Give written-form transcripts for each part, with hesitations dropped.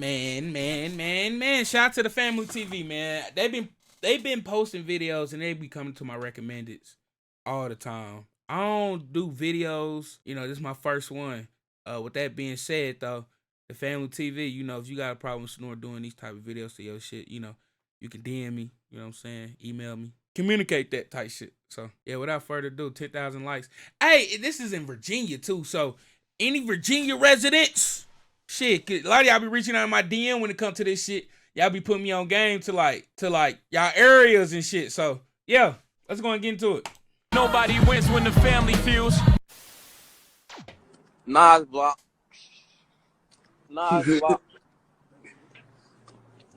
Man. Shout out to the family TV, man. They've been posting videos and they be coming to my recommendeds all the time. I don't do videos, this is my first one. With that being said though, the family TV, if you got a problem with Snore doing these type of videos to your shit, you can DM me, you know what I'm saying? Email me. Communicate that type shit. So yeah, without further ado, 10,000 likes. Hey, this is in Virginia too. So any Virginia residents, shit, a lot of y'all be reaching out in my DM when it comes to this shit. Y'all be putting me on game to like y'all areas and shit. So yeah, let's go and get into it. Nobody wins when the family feels. Nas block.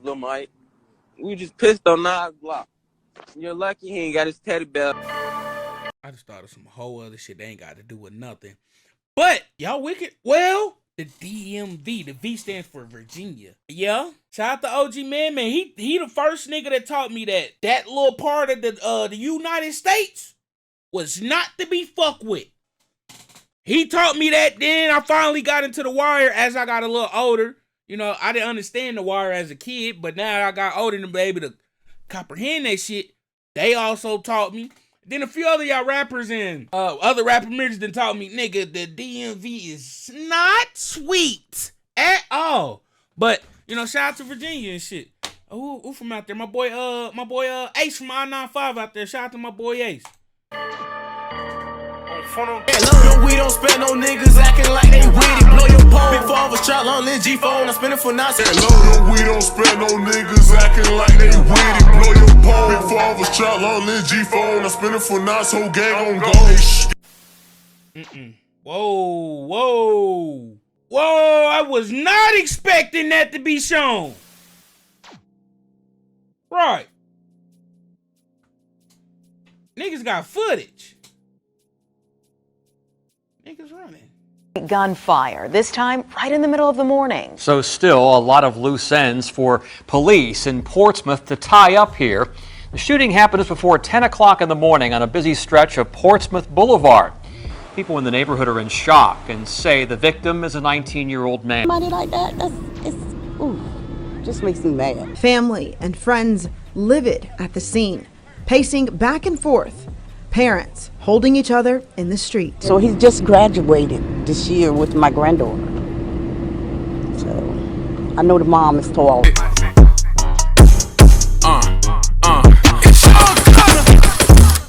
Lil Mike. We just pissed on Nas block. You're lucky he ain't got his teddy bear. I just thought of some whole other shit that ain't got to do with nothing. But y'all wicked. Well, the DMV, the V stands for Virginia. Yeah. Shout out to OG man. He the first nigga that taught me that little part of the United States was not to be fucked with. He taught me that. Then I finally got into the wire as I got a little older. I didn't understand the wire as a kid, but now I got older and be able to comprehend that shit. They also taught me. Then a few other y'all rappers and other rapper mirrors done taught me, nigga, the DMV is not sweet at all. But shout out to Virginia and shit. Who from out there? My boy Ace from I-95 out there. Shout out to my boy Ace. No, we don't spend no niggas acting like they with it. Blow your pole. Big father shot on in G-phone. I'm spinning for knots. No, we don't spend no niggas acting like they with it. Blow your pole. Big father shot on in G-phone. I'm spinning for knots. Whole gang on go. Whoa. I was not expecting that to be shown. Right. Niggas got footage. Niggas running. Gunfire, this time right in the middle of the morning. So still a lot of loose ends for police in Portsmouth to tie up here. The shooting happened just before 10 o'clock in the morning on a busy stretch of Portsmouth Boulevard. People in the neighborhood are in shock and say the victim is a 19-year-old man. Money like that, just makes me mad. Family and friends livid at the scene, pacing back and forth. Parents holding each other in the street. So he just graduated this year with my granddaughter. So I know the mom is tall.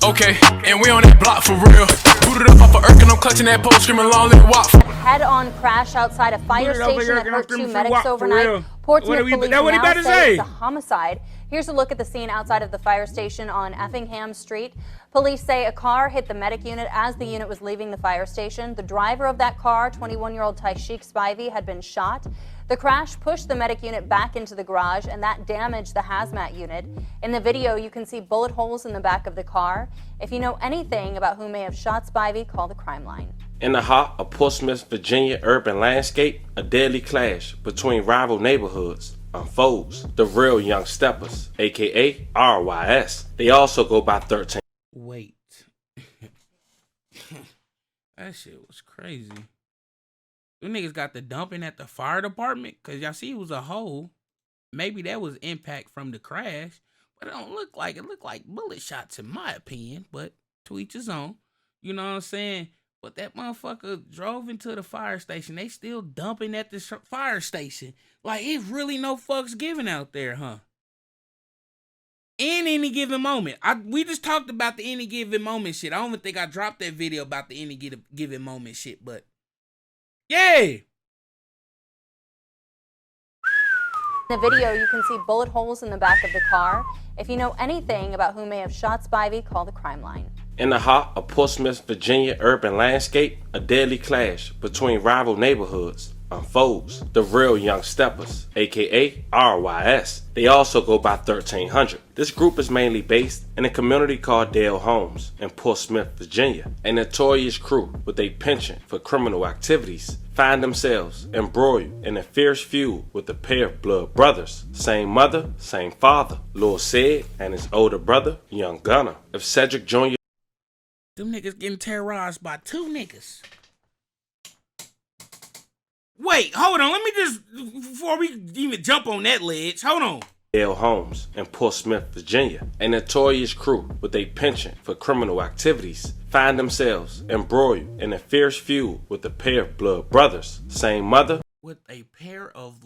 Okay, and we on that block for real. Booted up off of Irk and I'm clutching that pole, screaming long live WAP. Head-on crash outside a fire station that hurt 2 medics overnight. Portsmouth police now say it's a homicide. Here's a look at the scene outside of the fire station on Effingham Street. Police say a car hit the medic unit as the unit was leaving the fire station. The driver of that car, 21-year-old Tyshik Spivey, had been shot. The crash pushed the medic unit back into the garage, and that damaged the hazmat unit. In the video, you can see bullet holes in the back of the car. If you know anything about who may have shot Spivey, call the crime line. In the heart of Portsmouth, Virginia urban landscape, a deadly clash between rival neighborhoods unfolds. The real young steppers, aka RYS. They also go by 13. Wait. That shit was crazy. Them niggas got the dumping at the fire department because y'all see it was a hole. Maybe that was impact from the crash, but it don't look like it. Looked like bullet shots in my opinion, but to each his own. You know what I'm saying? But that motherfucker drove into the fire station. They still dumping at the fire station. Like, it's really no fucks given out there, huh? In any given moment. We just talked about the any given moment shit. I don't even think I dropped that video about the any given moment shit, but yeah. In the video, you can see bullet holes in the back of the car. If you know anything about who may have shot Spivey, call the crime line. In the heart of Portsmouth, Virginia urban landscape, a deadly clash between rival neighborhoods unfolds. The real young steppers, aka RYS. They also go by 1300. This group is mainly based in a community called Dale Homes in Portsmouth, Virginia. A notorious crew with a penchant for criminal activities find themselves embroiled in a fierce feud with a pair of blood brothers. Same mother, same father, Lil Sid and his older brother, Young Gunner. If Cedric Jr. Them niggas getting terrorized by 2 niggas. Wait, hold on. Let me just, before we even jump on that ledge, hold on. Dale Holmes in Portsmouth, Virginia, a notorious crew with a penchant for criminal activities, find themselves embroiled in a fierce feud with a pair of blood brothers, same mother, With a pair of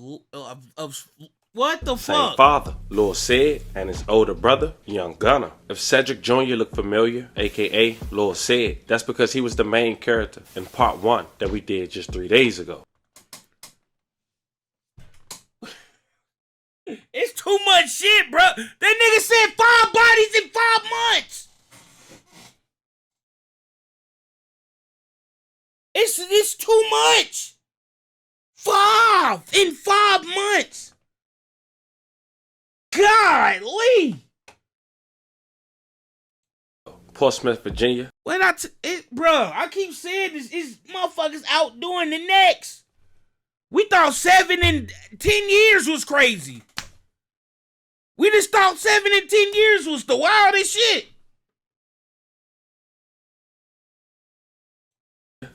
what the same fuck? father, Lil Sid, and his older brother, Young Gunner. If Cedric Jr. looked familiar, aka Lil Sid, that's because he was the main character in part 1 that we did just 3 days ago. It's too much shit, bro. That nigga said 5 bodies in 5 months. It's too much. 5 in 5 months. Golly. Portsmouth, Virginia. When I keep saying this, is motherfuckers outdoing the next. We thought 7 and 10 years was crazy. We just thought 7 and 10 years was the wildest shit.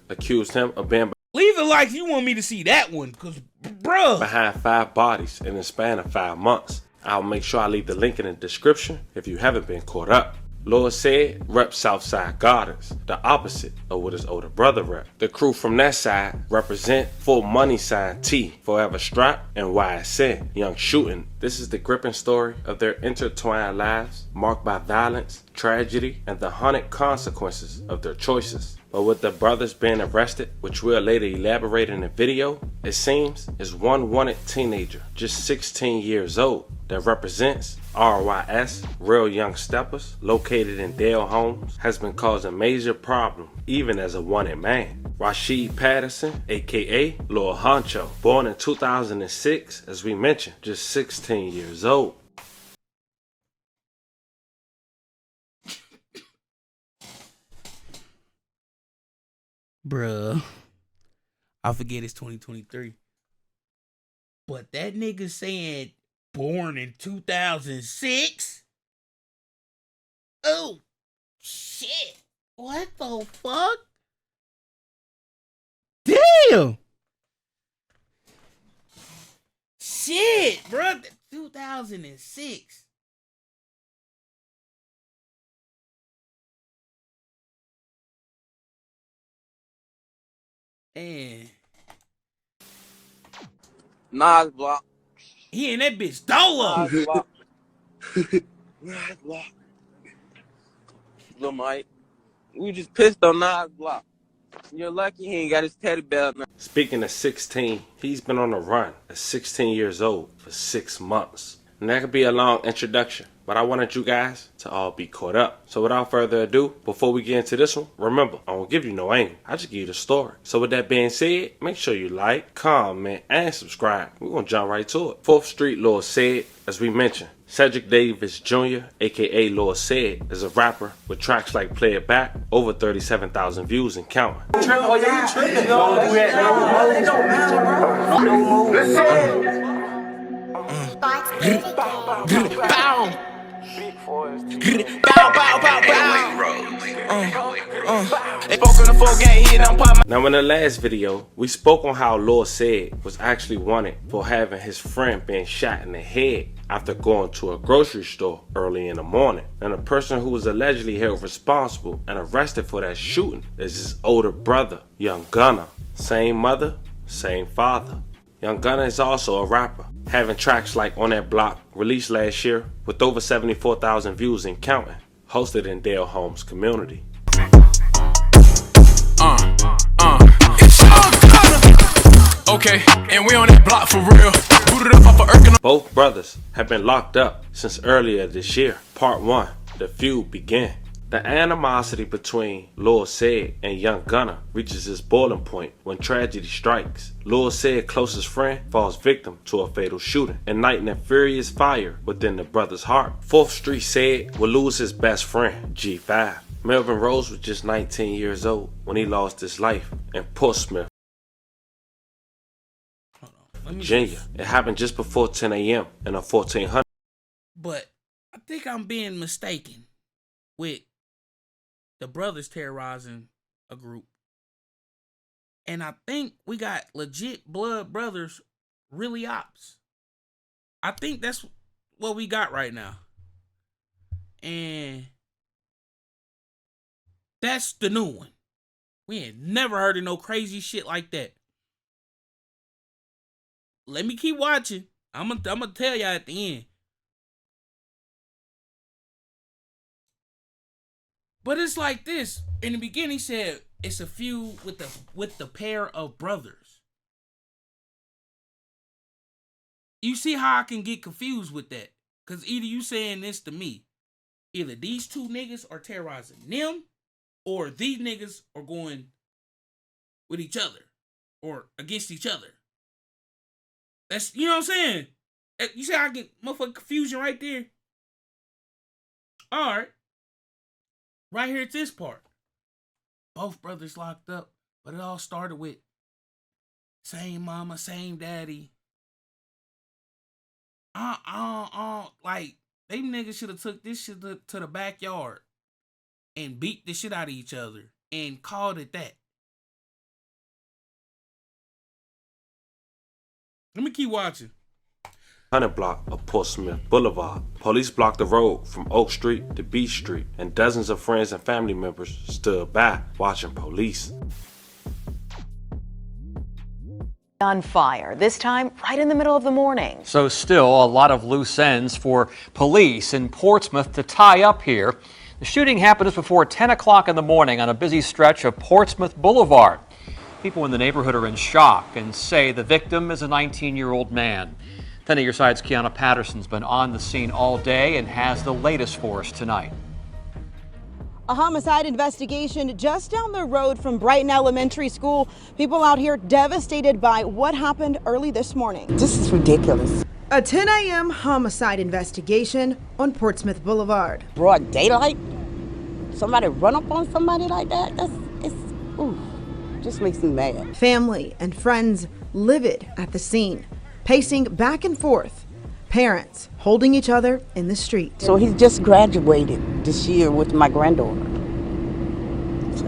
Accused him of being Leave it like you want me to see that one, cause bruh. behind 5 bodies in the span of 5 months. I'll make sure I leave the link in the description if you haven't been caught up. Lord said rep Southside Gardens, the opposite of what his older brother rep. The crew from that side represent full money sign T, Forever Strap, and YSN, Young Shooting. This is the gripping story of their intertwined lives, marked by violence, tragedy, and the haunted consequences of their choices. But with the brothers being arrested, which we'll later elaborate in the video, it seems is one wanted teenager, just 16 years old, that represents RYS, Real Young Steppers, located in Dale Holmes, has been causing major problems even as a wanted man. Rashid Patterson, aka Lil Honcho, born in 2006, as we mentioned, just 16 years old. Bruh. I forget it's 2023. But that nigga saying born in 2006? Oh, shit. What the fuck? Damn. Shit, bruh. 2006. And Nas block. he in that bitch dolo. Nas block. Nas block. Lil Mike. We just pissed on Nas block. You're lucky he ain't got his teddy bear now. Speaking of 16, he's been on the run at 16 years old for 6 months. And that could be a long introduction, but I wanted you guys to all be caught up. So without further ado, before we get into this one, remember, I won't give you no angle. I just give you the story. So with that being said, make sure you like, comment, and subscribe. We're going to jump right to it. 4th Street Lord Said, as we mentioned, Cedric Davis Jr., aka Lord Said, is a rapper with tracks like Play It Back, over 37,000 views and counting. Now in the last video, we spoke on how Lord Said was actually wanted for having his friend being shot in the head after going to a grocery store early in the morning. And the person who was allegedly held responsible and arrested for that shooting is his older brother, Young Gunner. Same mother, same father. Young Gunner is also a rapper, having tracks like On That Block, released last year with over 74,000 views and counting, hosted in Dale Holmes community. Okay, and we on that block for real. Booted up off of Erkin. Both brothers have been locked up since earlier this year. Part 1, the feud began. The animosity between Lord Said and Young Gunner reaches its boiling point when tragedy strikes. Lord Said's closest friend falls victim to a fatal shooting, igniting a furious fire within the brother's heart. 4th Street Said will lose his best friend, G5. Melvin Rose was just 19 years old when he lost his life in Portsmouth, Virginia. It happened just before 10 a.m. in a 1400. But I think I'm being mistaken with the brothers terrorizing a group. And I think we got legit blood brothers, really ops. I think that's what we got right now. And that's the new one. We ain't never heard of no crazy shit like that. Let me keep watching. I'm gonna tell y'all at the end. But it's like this. In the beginning, he said it's a feud with the pair of brothers. You see how I can get confused with that? Because either you saying this to me, either these two niggas are terrorizing them, or these niggas are going with each other or against each other. That's, you know what I'm saying? You see how I get motherfucking confusion right there? All right. Right here at this part. Both brothers locked up, but it all started with same mama, same daddy. Like, they niggas should have took this shit to the backyard and beat the shit out of each other and called it that. Let me keep watching. 100 block of Portsmouth Boulevard. Police blocked the road from Oak Street to Beach Street, and dozens of friends and family members stood by watching police. On fire, this time right in the middle of the morning. So still a lot of loose ends for police in Portsmouth to tie up here. The shooting happened just before 10 o'clock in the morning on a busy stretch of Portsmouth Boulevard. People in the neighborhood are in shock and say the victim is a 19-year-old man. 10 at your side's Kiana Patterson's been on the scene all day and has the latest for us tonight. A homicide investigation just down the road from Brighton Elementary School. People out here devastated by what happened early this morning. This is ridiculous. A 10 a.m. homicide investigation on Portsmouth Boulevard. Broad daylight? Somebody run up on somebody like that? Just makes me mad. Family and friends livid at the scene, pacing back and forth. Parents holding each other in the street. So he just graduated this year with my granddaughter. So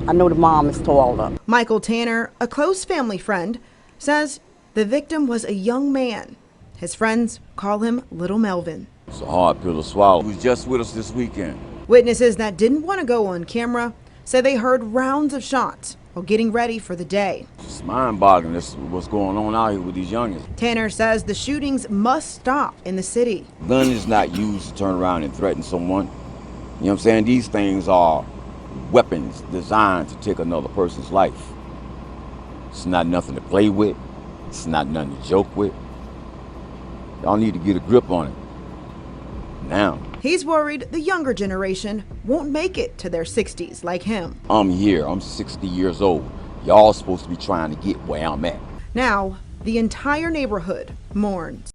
I know the mom is tore up. Michael Tanner, a close family friend, says the victim was a young man. His friends call him Little Melvin. It's a hard pill to swallow. He was just with us this weekend. Witnesses that didn't want to go on camera say they heard rounds of shots while getting ready for the day. It's mind-boggling. This is what's going on out here with these youngins. Tanner says the shootings must stop in the city. Gun is not used to turn around and threaten someone. You know what I'm saying? These things are weapons designed to take another person's life. It's not nothing to play with. It's not nothing to joke with. Y'all need to get a grip on it now. He's worried the younger generation won't make it to their 60s like him. I'm here. I'm 60 years old. Y'all supposed to be trying to get where I'm at. Now, the entire neighborhood mourns.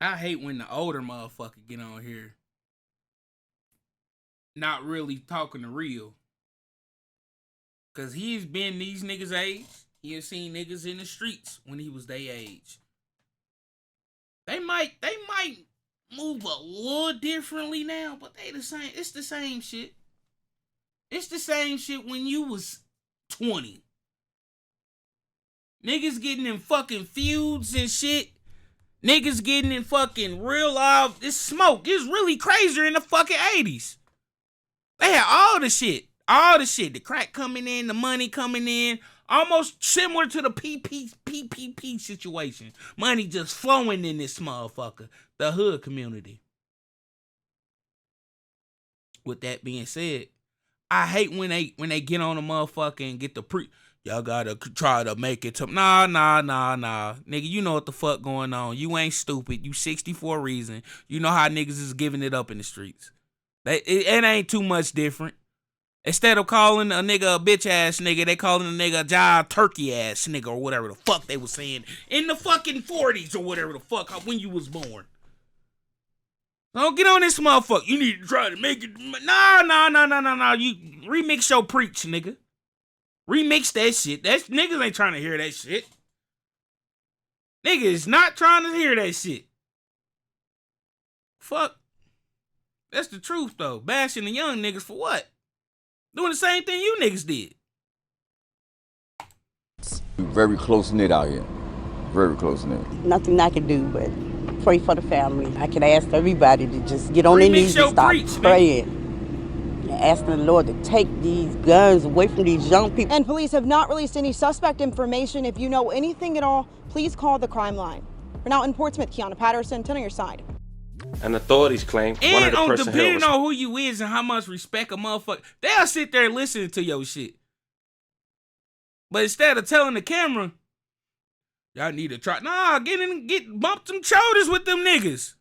I hate when the older motherfucker get on here not really talking the real. Cause he's been these niggas' age. He has seen niggas in the streets when he was their age. They might move a little differently now, but they the same. It's the same shit. It's the same shit when you was 20. Niggas getting in fucking feuds and shit. Niggas getting in fucking real live. This smoke is really crazier in the fucking 80s. They had all the shit. All the shit. The crack coming in, the money coming in. Almost similar to the PPP situation. Money just flowing in this motherfucker. The hood community. With that being said, I hate when they get on a motherfucker and get the y'all gotta try to make it to nah. Nigga, you know what the fuck going on. You ain't stupid. You 60 for a reason. You know how niggas is giving it up in the streets. It ain't too much different. Instead of calling a nigga a bitch ass nigga, they calling a nigga a jive turkey ass nigga or whatever the fuck they was saying in the fucking 40s or whatever the fuck when you was born. Don't get on this motherfucker. You need to try to make it. No. You remix your preach, nigga. Remix that shit. Niggas ain't trying to hear that shit. Niggas is not trying to hear that shit. Fuck. That's the truth though. Bashing the young niggas for what? Doing the same thing you niggas did. Very close-knit out here. Very close-knit. Nothing I can do but pray for the family. I can ask everybody to just get on their knees and stop praying. Asking the Lord to take these guns away from these young people. And police have not released any suspect information. If you know anything at all, please call the crime line. We're now in Portsmouth. Kiana Patterson, 10 on your side. And authorities claim one of the person depending on who you is and how much respect a motherfucker, they'll sit there listening to your shit. But instead of telling the camera, y'all need to try. Nah, bump them shoulders with them niggas.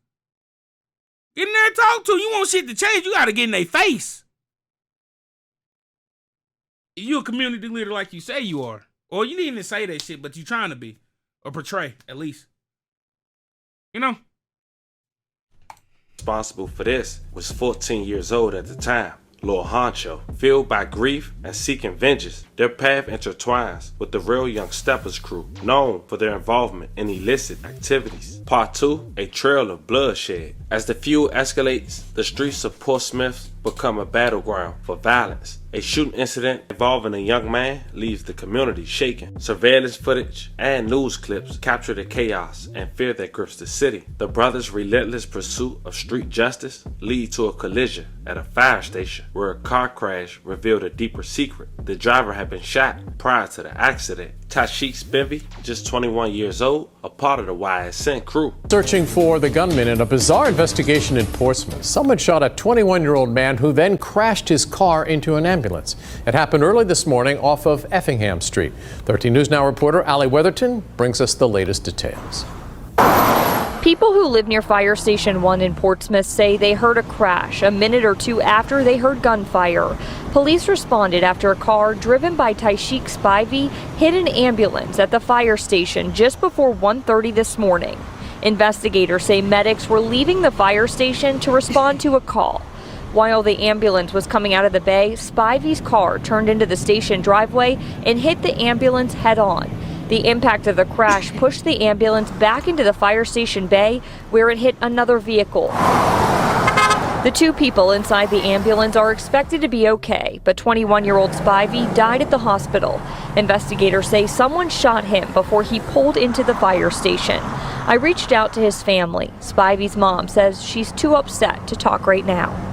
Get in there and talk to them. You want shit to change, you gotta get in their face. If you a community leader like you say you are, or you didn't even say that shit, but you trying to be, or portray, at least. You know? Responsible for this was 14 years old at the time, Lil Honcho. Filled by grief and seeking vengeance, their path intertwines with the Real Young Steppers crew, known for their involvement in illicit activities. Part 2, a trail of bloodshed. As the feud escalates, the streets of Portsmouth become a battleground for violence. A shooting incident involving a young man leaves the community shaken. Surveillance footage and news clips capture the chaos and fear that grips the city. The brothers' relentless pursuit of street justice lead to a collision at a fire station where a car crash revealed a deeper secret. The driver had been shot prior to the accident. Tashik Spivey, just 21 years old, a part of the YSN crew. Searching for the gunman in a bizarre investigation in Portsmouth. Someone shot a 21-year-old man who then crashed his car into an ambulance. It happened early this morning off of Effingham Street. 13 News Now reporter Allie Weatherton brings us the latest details. People who live near Fire Station 1 in Portsmouth say they heard a crash a minute or two after they heard gunfire. Police responded after a car driven by Tashik Spivey hit an ambulance at the fire station just before 1:30 this morning. Investigators say medics were leaving the fire station to respond to a call. While the ambulance was coming out of the bay, Spivey's car turned into the station driveway and hit the ambulance head-on. The impact of the crash pushed the ambulance back into the fire station bay, where it hit another vehicle. The two people inside the ambulance are expected to be okay, but 21-year-old Spivey died at the hospital. Investigators say someone shot him before he pulled into the fire station. I reached out to his family. Spivey's mom says she's too upset to talk right now.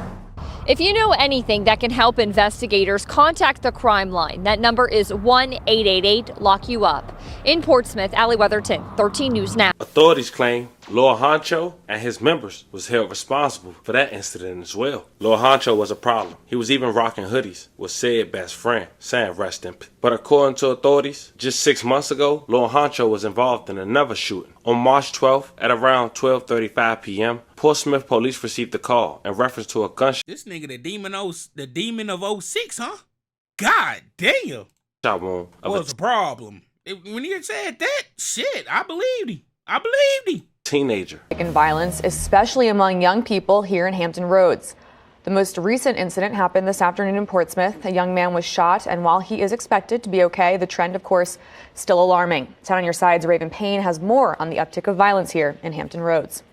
If you know anything that can help investigators, contact the crime line. That number is 1-888-LOCK-YOU-UP. In Portsmouth, Allie Weatherton, 13 News Now. Authorities claim Lil Honcho and his members was held responsible for that incident as well. Lil Honcho was a problem. He was even rocking hoodies with said best friend, saying rest in peace. But according to authorities, just 6 months ago, Lil Honcho was involved in another shooting. On March 12th at around 12:35 p.m., Portsmouth police received a call in reference to a gunshot. This nigga the demon of 06, huh? God damn. Wound What's the problem? When he said that, shit, I believed him. Teenager. And violence, especially among young people here in Hampton Roads. The most recent incident happened this afternoon in Portsmouth. A young man was shot, and while he is expected to be okay, the trend, of course, still alarming. 10 on your side's Raven Payne has more on the uptick of violence here in Hampton Roads.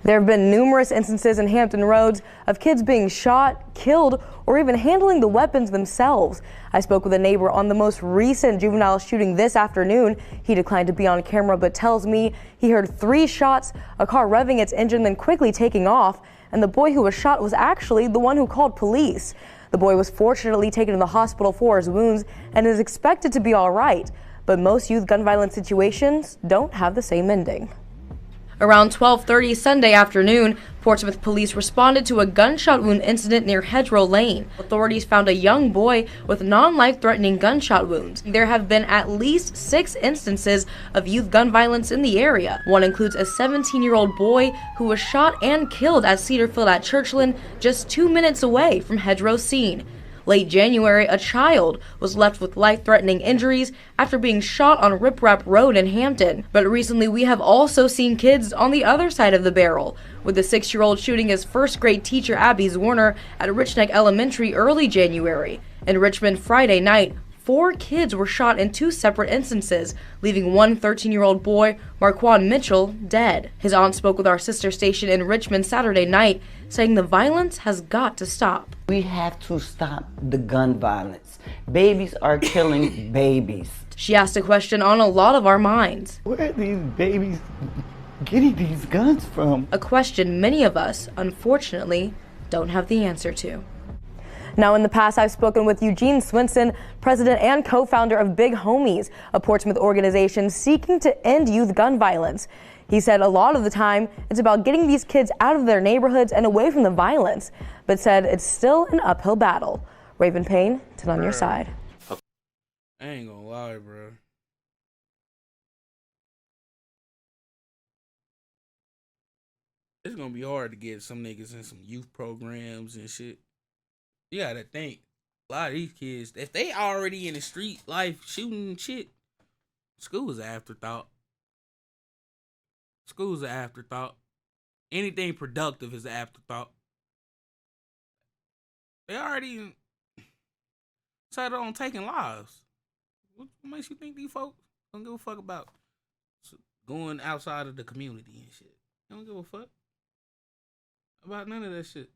There have been numerous instances in Hampton Roads of kids being shot, killed, or even handling the weapons themselves. I spoke with a neighbor on the most recent juvenile shooting this afternoon. He declined to be on camera, but tells me he heard 3 shots, a car revving its engine, then quickly taking off. And the boy who was shot was actually the one who called police. The boy was fortunately taken to the hospital for his wounds and is expected to be all right. But most youth gun violence situations don't have the same ending. Around 12:30 Sunday afternoon, Portsmouth police responded to a gunshot wound incident near Hedgerow Lane. Authorities found a young boy with non-life-threatening gunshot wounds. There have been at least 6 instances of youth gun violence in the area. One includes a 17-year-old boy who was shot and killed at Cedarfield at Churchland, just 2 minutes away from Hedgerow's scene. Late January, a child was left with life-threatening injuries after being shot on Rip Rap Road in Hampton. But recently, we have also seen kids on the other side of the barrel, with the 6-year-old shooting his first-grade teacher, Abby Zwerner, at Richneck Elementary early January. In Richmond Friday night, 4 kids were shot in 2 separate instances, leaving one 13-year-old boy, Marquand Mitchell, dead. His aunt spoke with our sister station in Richmond Saturday night, saying the violence has got to stop. We have to stop the gun violence. Babies are killing babies. She asked a question on a lot of our minds. Where are these babies getting these guns from? A question many of us, unfortunately, don't have the answer to. Now, in the past, I've spoken with Eugene Swinson, president and co-founder of Big Homies, a Portsmouth organization seeking to end youth gun violence. He said a lot of the time it's about getting these kids out of their neighborhoods and away from the violence, but said it's still an uphill battle. Raven Payne, 10 on your side. I ain't gonna lie, bro. It's gonna be hard to get some niggas in some youth programs and shit. You gotta think, a lot of these kids, if they already in the street life shooting and shit, school is an afterthought. School's an afterthought. Anything productive is an afterthought. They already decided on taking lives. What makes you think these folks don't give a fuck about going outside of the community and shit? They don't give a fuck about none of that shit.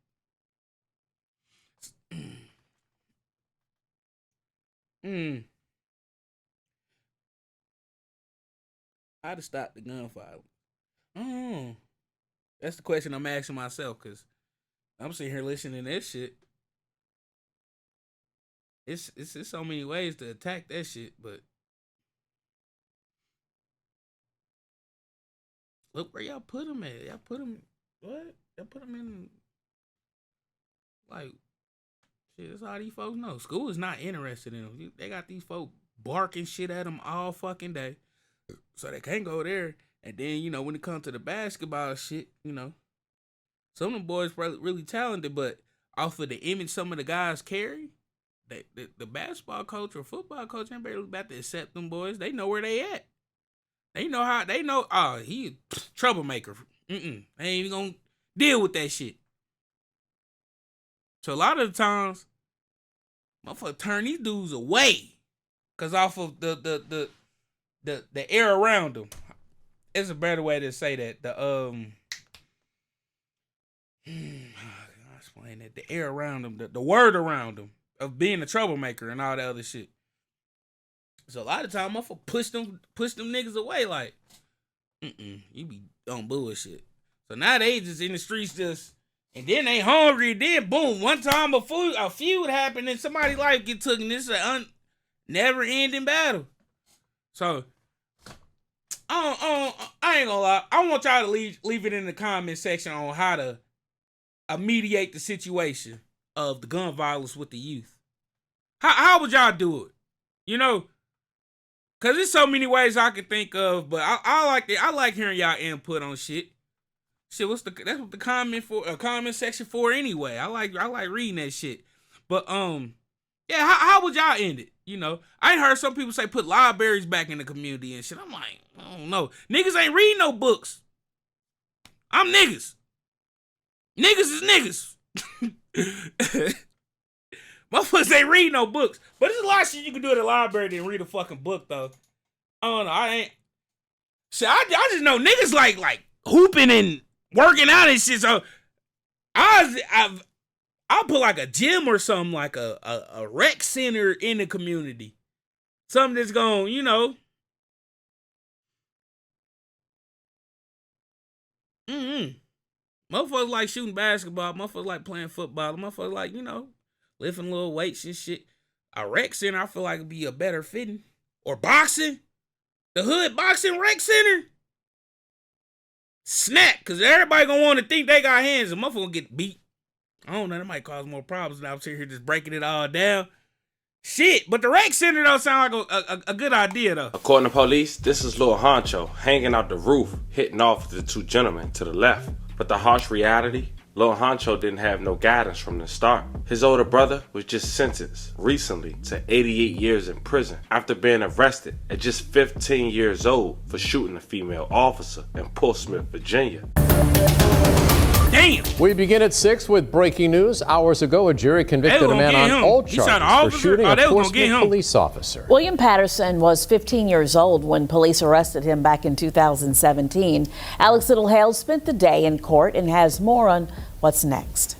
I'd have stopped the gunfire. That's the question I'm asking myself, because I'm sitting here listening to this shit. It's so many ways to attack that shit, but look where y'all put them at. Y'all put them, what? Y'all put them in, like, shit, that's all these folks know. School is not interested in them. They got these folks barking shit at them all fucking day, so they can't go there. And then, you know, when it comes to the basketball shit, you know, some of them boys probably really talented, but off of the image some of the guys carry, the basketball coach or football coach ain't barely about to accept them boys. They know where they at. They know, oh, he a troublemaker. They ain't even gonna deal with that shit. So a lot of the times, motherfucker turn these dudes away, cause off of the air around them. It's a better way to say that. I'll explain it. The air around them, the word around them of being a troublemaker and all that other shit. So a lot of time, motherfucker push them niggas away. Like, you be on bullshit. So now they just in the streets just, and then they hungry. Then boom, one time a feud happened and somebody's life get taken. This is a never ending battle. So. I ain't gonna lie. I want y'all to leave it in the comment section on how to mediate the situation of the gun violence with the youth. How would y'all do it? You know, cause there's so many ways I can think of, but I like hearing y'all input on shit. Shit, that's what the comment section for anyway. I like reading that shit. But yeah, how would y'all end it? You know, I ain't heard some people say put libraries back in the community and shit. I'm like, I don't know. Niggas ain't reading no books. I'm niggas. Niggas is niggas. Motherfuckers ain't reading no books. But there's a lot of shit you can do at a library than read a fucking book, though. I don't know. I ain't. Shit, I just know niggas like hooping and working out and shit. So I'll put like a gym or something, like a rec center in the community. Something that's going, you know. Motherfuckers like shooting basketball. Motherfuckers like playing football. Motherfuckers like, you know, lifting little weights and shit. A rec center, I feel like would be a better fitting. Or boxing. The hood boxing rec center. Snap, because everybody gonna want to think they got hands and motherfucker gonna get beat. I don't know, that might cause more problems than I'm sitting here just breaking it all down. Shit, but the rec center don't sound like a good idea, though. According to police, this is Lil Honcho hanging out the roof, hitting off the two gentlemen to the left. But the harsh reality, Lil Honcho didn't have no guidance from the start. His older brother was just sentenced recently to 88 years in prison after being arrested at just 15 years old for shooting a female officer in Portsmouth, Virginia. Damn. We begin at 6 with breaking news. Hours ago, a jury convicted a man on all charges for shooting a Portsmouth police officer. William Patterson was 15 years old when police arrested him back in 2017. Alex Littlehale spent the day in court and has more on what's next.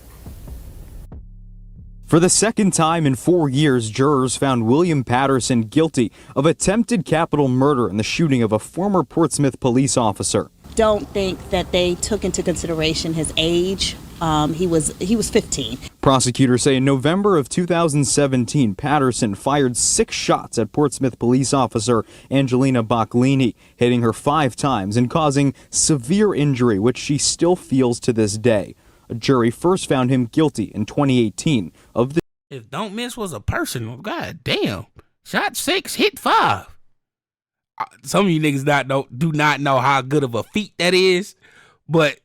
For the second time in 4 years, jurors found William Patterson guilty of attempted capital murder in the shooting of a former Portsmouth police officer. Don't think that they took into consideration his age. He was 15. Prosecutors say in November of 2017, Patterson fired 6 shots at Portsmouth police officer Angelina Boccolini, hitting her 5 times and causing severe injury, which she still feels to this day. A jury first found him guilty in 2018 of the... If Don't Miss was a person, god damn. Shot 6, hit 5. Some of you niggas do not know how good of a feat that is, but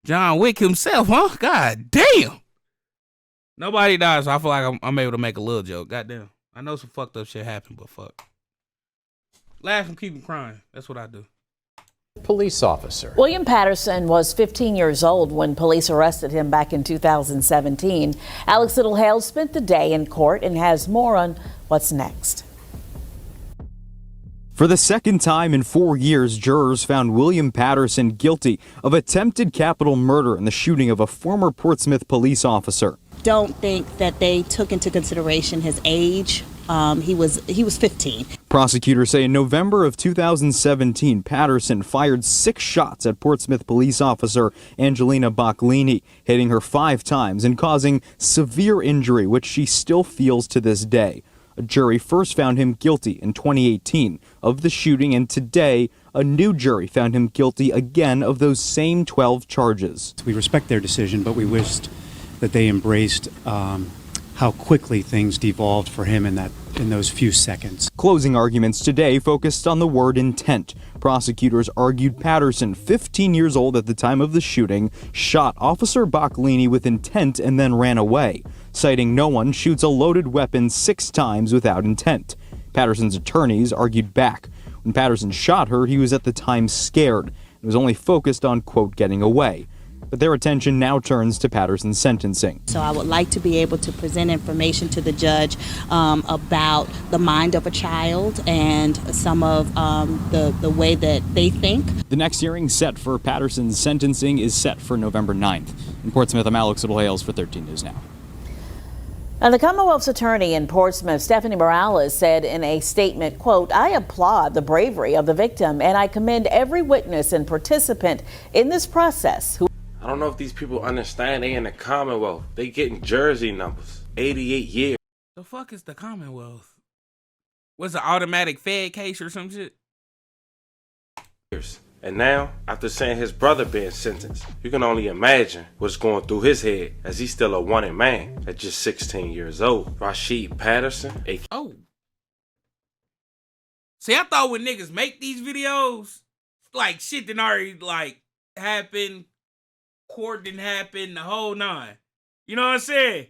John Wick himself, huh? God damn. Nobody dies, so I feel like I'm able to make a little joke. God damn. I know some fucked up shit happened, but fuck. Laugh and keep him crying. That's what I do. Police officer. William Patterson was 15 years old when police arrested him back in 2017. Alex Littlehale spent the day in court and has more on what's next. For the second time in 4 years, jurors found William Patterson guilty of attempted capital murder in the shooting of a former Portsmouth police officer. Don't think that they took into consideration his age. He was 15. Prosecutors say in November of 2017, Patterson fired 6 shots at Portsmouth police officer Angelina Boccolini, hitting her 5 times and causing severe injury, which she still feels to this day. A jury first found him guilty in 2018 of the shooting, and today a new jury found him guilty again of those same 12 charges. We respect their decision, but we wished that they embraced how quickly things devolved for him in those few seconds. Closing arguments today focused on the word intent. Prosecutors argued Patterson, 15 years old at the time of the shooting, shot Officer Boccolini with intent and then ran away, citing no one shoots a loaded weapon 6 times without intent. Patterson's attorneys argued back. When Patterson shot her, he was at the time scared and was only focused on, quote, getting away. But their attention now turns to Patterson's sentencing. So I would like to be able to present information to the judge about the mind of a child and some of the way that they think. The next hearing set for Patterson's sentencing is set for November 9th. In Portsmouth, I'm Alex Littlehales for 13 News Now. Now, the Commonwealth's attorney in Portsmouth, Stephanie Morales, said in a statement, quote, "I applaud the bravery of the victim and I commend every witness and participant in this process who..." I don't know if these people understand they in the Commonwealth. They getting jersey numbers. 88 years. The fuck is the Commonwealth? Was it automatic Fed case or some shit? And now, after seeing his brother being sentenced, you can only imagine what's going through his head as he's still a wanted man at just 16 years old. Rashid Patterson. Oh. See, I thought when niggas make these videos, like shit that already like happened, court didn't happen, the whole 9. You know what I'm saying?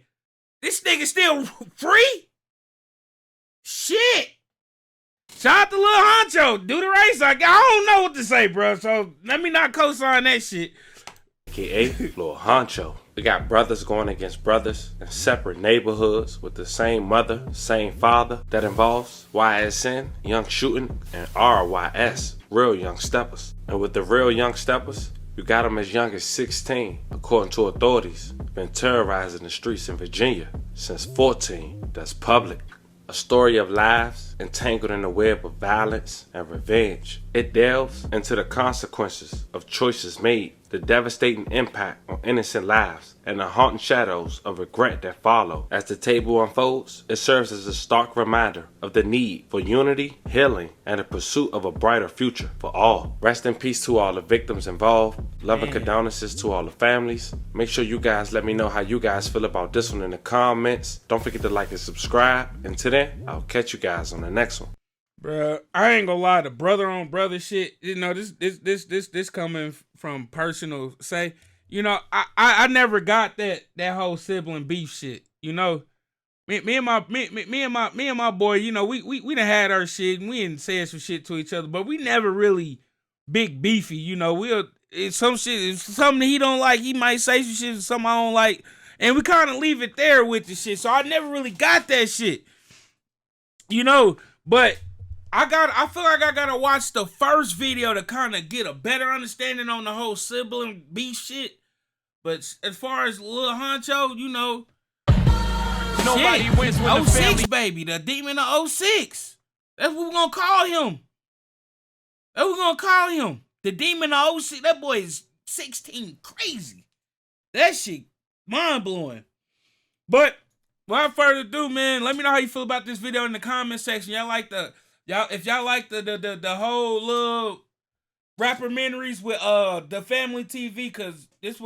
This nigga still free? Shit. Shout out to Lil Honcho. Do the race. I don't know what to say, bro. So let me not co-sign that shit. AKA Lil Honcho. We got brothers going against brothers in separate neighborhoods with the same mother, same father. That involves YSN, Young Shooting, and RYS, Real Young Steppers. And with the Real Young Steppers, you got them as young as 16, according to authorities. Been terrorizing the streets in Virginia since 14. That's public. A story of lives entangled in a web of violence and revenge. It delves into the consequences of choices made, the devastating impact on innocent lives, and the haunting shadows of regret that follow. As the table unfolds, it serves as a stark reminder of the need for unity, healing, and the pursuit of a brighter future for all. Rest in peace to all the victims involved. Love and condolences to all the families. Make sure you guys let me know how you guys feel about this one in the comments. Don't forget to like and subscribe. Until then, I'll catch you guys on the next one. Bruh, I ain't gonna lie, the brother on brother shit, you know, this coming from personal say, you know, I never got that whole sibling beef shit, you know. Me and my boy, you know, we done had our shit and we done said some shit to each other, but we never really big beefy, you know. Something he don't like, he might say some shit, something I don't like, and we kind of leave it there with the shit. So I never really got that shit, you know, but I feel like I gotta watch the first video to kind of get a better understanding on the whole sibling beef shit. But as far as Lil Honcho, you know, Nobody shit, wins when the 06 family. baby, the demon of 06. That's what we're gonna call him. That's what we're gonna call him. The demon of 06. That boy is 16, crazy. That shit mind blowing. But without further ado, man, let me know how you feel about this video in the comment section. If y'all like the whole little rappermentaries with the family TV, cause this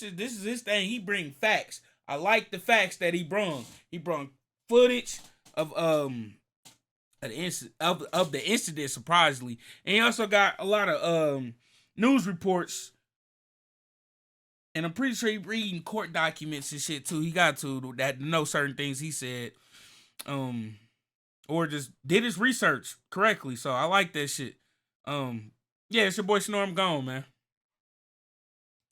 is his thing. He bring facts. I like the facts that he brung. He brung footage of the incident, surprisingly, and he also got a lot of news reports. And I'm pretty sure he reading court documents and shit too. He got to that know certain things he said, or just did his research correctly. So I like that shit. Yeah, it's your boy Snore. I'm gone, man.